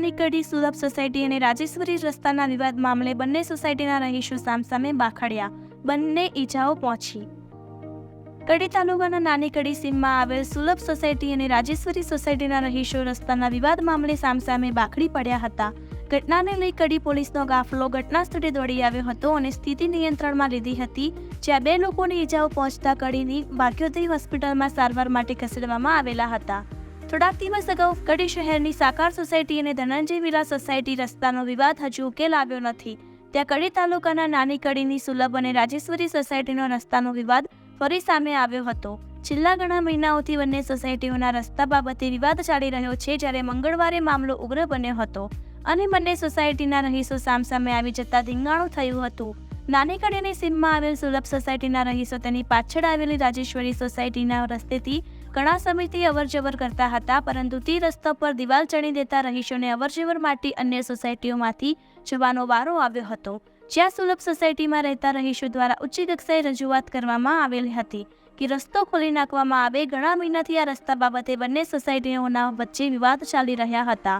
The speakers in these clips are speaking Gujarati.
નાની કડી સુલભ સોસાયટી અને રાજેશ્વરી રસ્તાના વિવાદ મામલે બંને સોસાયટીના રહીશો સામસામે બાખડ્યા. બંને ઈજાઓ પહોંચી. કડી તાલુકાના નાની કડી સીમમાં આવેલ સુલભ સોસાયટી અને રાજેશ્વરી સોસાયટીના રહીશો રસ્તાના વિવાદ મામલે સામસામે બાખડી પડ્યા હતા. ઘટનાને લઈ કડી પોલીસનો કાફલો ઘટના સ્થળે દોડી આવ્યો હતો અને સ્થિતિ નિયંત્રણમાં લીધી હતી, જ્યાં 2 લોકોને ઈજાઓ પહોંચતા કડીની ભાગ્યોદય હોસ્પિટલમાં સારવાર માટે ખસેડવામાં આવેલા હતા. થોડાક દિવસ અગાઉ કડી શહેરની સાકાર સોસાયટી અને ધનંજય વિલા સોસાયટી રસ્તાનો વિવાદ હજુ ઉકેલ આવ્યો નથી. ત્યાં કડી તાલુકાના નાની કડીની સુલભ અને રાજેશ્વરી સોસાયટીનો રસ્તાનો વિવાદ ફરી સામે આવ્યો હતો. છેલ્લા ઘણા મહિનાઓથી બંને સોસાયટીઓના રસ્તા બાબતે વિવાદ ચાલી રહ્યો છે, જ્યારે મંગળવારે મામલો ઉગ્ર બન્યો હતો અને બંને સોસાયટીના રહીશો સામસામે આવી જતા ધીંગાણું થયું હતું. નાની કડીની સીમમાં આવેલ સુલભ સોસાયટીના રહીશો તેની પાછળ આવેલી રાજેશ્વરી સોસાયટીના રસ્તેથી ઘણા સમયથી અવરજવર કરતા હતા, પરંતુ તે રસ્તા પર દિવાલ ચણી દેતા રહીશોને અવરજવર માટે અન્ય સોસાયટીઓમાંથી જવાનો વારો આવ્યો હતો, જ્યાં સુલભ સોસાયટીમાં રહેતા રહીશો દ્વારા ઉચ્ચ કક્ષાએ રજૂઆત કરવામાં આવેલી હતી કે રસ્તો ખોલી નાખવામાં આવે. ઘણા મહિનાથી આ રસ્તા બાબતે બંને સોસાયટીઓના વચ્ચે વિવાદ ચાલી રહ્યા હતા.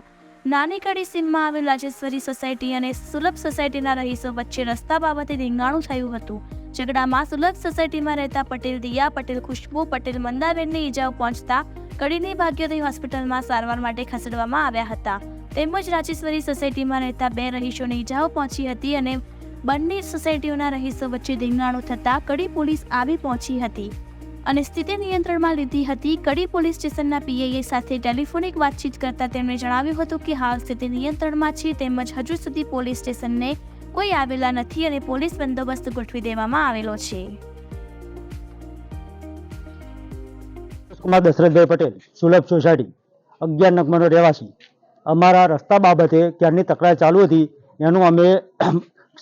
નાની કડી સીમમાં આવેલ રાજેશ્વરી સોસાયટી અને સુલભ સોસાયટીના રહીશો વચ્ચે રસ્તા બાબતે ધીંગાણું થયું હતું. ઝઘડામાં સુલભ સોસાયટીમાં રહેતા પટેલ દિયા પટેલ, ખુશ્બુ પટેલ, મંદાબેનને ઈજાઓ પહોંચતા કડીની ભાગ્યોદય હોસ્પિટલમાં સારવાર માટે ખસેડવામાં આવ્યા હતા. તેમજ રાજેશ્વરી સોસાયટીમાં રહેતા 2 રહીશોને ઈજાઓ પહોંચી હતી અને બંને સોસાયટીઓના રહીશો વચ્ચે ધીંગાણું થતાં કડી પોલીસ આવી પહોંચી હતી અને સ્થિતિ નિયંત્રણમાં લીધી હતી. કડી પોલીસ સ્ટેશનના પીઆઈએ સાથે ટેલિફોનિક વાતચીત કરતા તેમણે જણાવ્યું હતું કે હાલ સ્થિતિ નિયંત્રણમાં છે, તેમજ હજુ સુધી પોલીસ સ્ટેશનને કોઈ આવેલા નથી અને પોલીસ બંદોબસ્ત ગોઠવી દેવામાં આવેલો છે. કુમાર દશરથભાઈ પટેલ, સુલભ સોસાયટી, 11 નંબરનો રહેવાસી. અમારા રસ્તા બાબતે ક્યારની તકરાર ચાલુ હતી, એનું અમે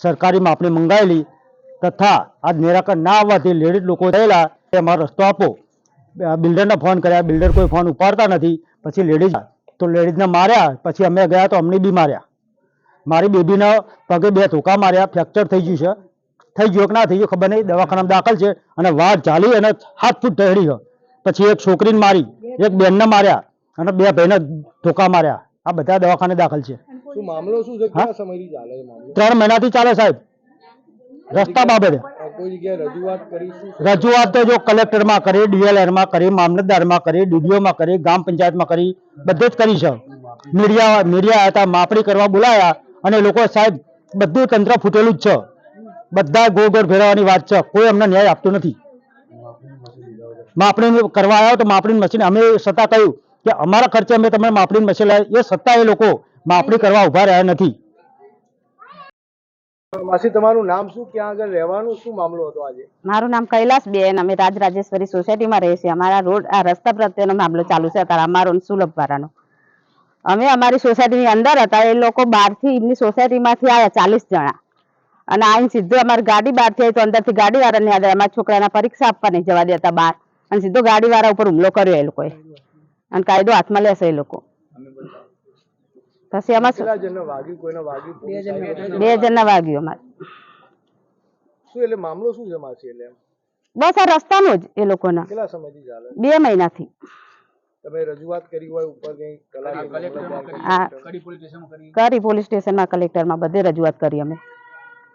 સરકારી માપણી મંગાવેલી તથા આ નિરાકરણ ના આવવાથી લેડીઝ લોકો થયેલા અમારો રસ્તો આપો. બિલ્ડરને ફોન કર્યા, બિલ્ડર કોઈ ફોન ઉપાડતા નથી. પછી લેડીઝને માર્યા. પછી અમે ગયા તો અમને બી માર્યા. મારી બેબીના પગે 2 ધોકા માર્યા. ફ્રેક્ચર થઈ ગયું છે. થઈ ગયો કે ના થઈ ગયો ખબર નહીં. દવાખાનામાં દાખલ છે અને વાળ ચાલી અને 7 ફૂટ ઢળી છે. પછી એક છોકરીને મારી, એક બેનને માર્યા અને 2 ભાઈને ધોકા માર્યા. આ બધા દવાખાને દાખલ છે. શું મામલો શું છે? કેટલા સમયથી ચાલે છે મામલો? 3 મહિનાથી ચાલે સાહેબ. રસ્તા બાબતે કોઈ જગ્યાએ રજૂઆત કરીશું? રજૂઆત તો જો કલેક્ટરમાં કરી, ડીએલઆરમાં કરી, મામલતદારમાં કરી, ડીડીઓમાં કરી, ગ્રામ પંચાયતમાં કરી, બધે જ કરી છે. મીડિયા હતા, માપણી કરવા બોલાયા અને લોકો સાહેબ બધું તંત્ર ફૂટેલું જ છે. બધા ગોળ ગોળ ફેરવવાની વાત છે. કોઈ અમને ન્યાય આપતું નથી. માપણી કરવા આવ્યો તો માપણી મશીન અમે છતાં કહ્યું કે અમારા ખર્ચે અમે તમને માપણી મશીન લાવ્યા, એ છતાં એ લોકો માપણી કરવા ઉભા રહ્યા નથી. માસી, તમારું નામ શું, ક્યાં આગળ રહેવાનું, શું મામલો હતો આજે? મારું નામ કૈલાસબેન, અમે રાજેશ્વરી સોસાયટીમાં રહીએ છીએ. અમારા રોડ આ રસ્તા પ્રત્યેનો મામલો ચાલુ છે અત્યારે, અમારો સુલભ વાળાનો. અમે અમારી સોસાયટીની અંદર હતા, એ લોકો બહારથી એમની સોસાયટીમાંથી આવ્યા 40 જણા અને આઈને સીધું અમારી ગાડી બહારથી આવી તો અંદરથી ગાડી વાળાને આવ્યા. અમારા છોકરાના પરીક્ષા આપવા નહીં જવા દેતા બહાર અને સીધો ગાડી વાળા ઉપર હુમલો કર્યો એ લોકોએ અને કાયદો હાથમાં લેશે એ લોકો. પછી આમાં 2 જણને વાગ્યું? કોઈને વાગ્યું? 2 જણને વાગ્યું અમારે. શું એટલે મામલો શું છે માસી? એટલે બસ આ રસ્તાનો જ એ લોકોના. કેટલા સમયથી ચાલે? 2 મહિનાથી. તમે રજૂઆત કરી હોય ઉપર કઈ કરી પોલીસ સ્ટેશનમાં, કલેક્ટરમાં બધે રજૂઆત કરી અમે.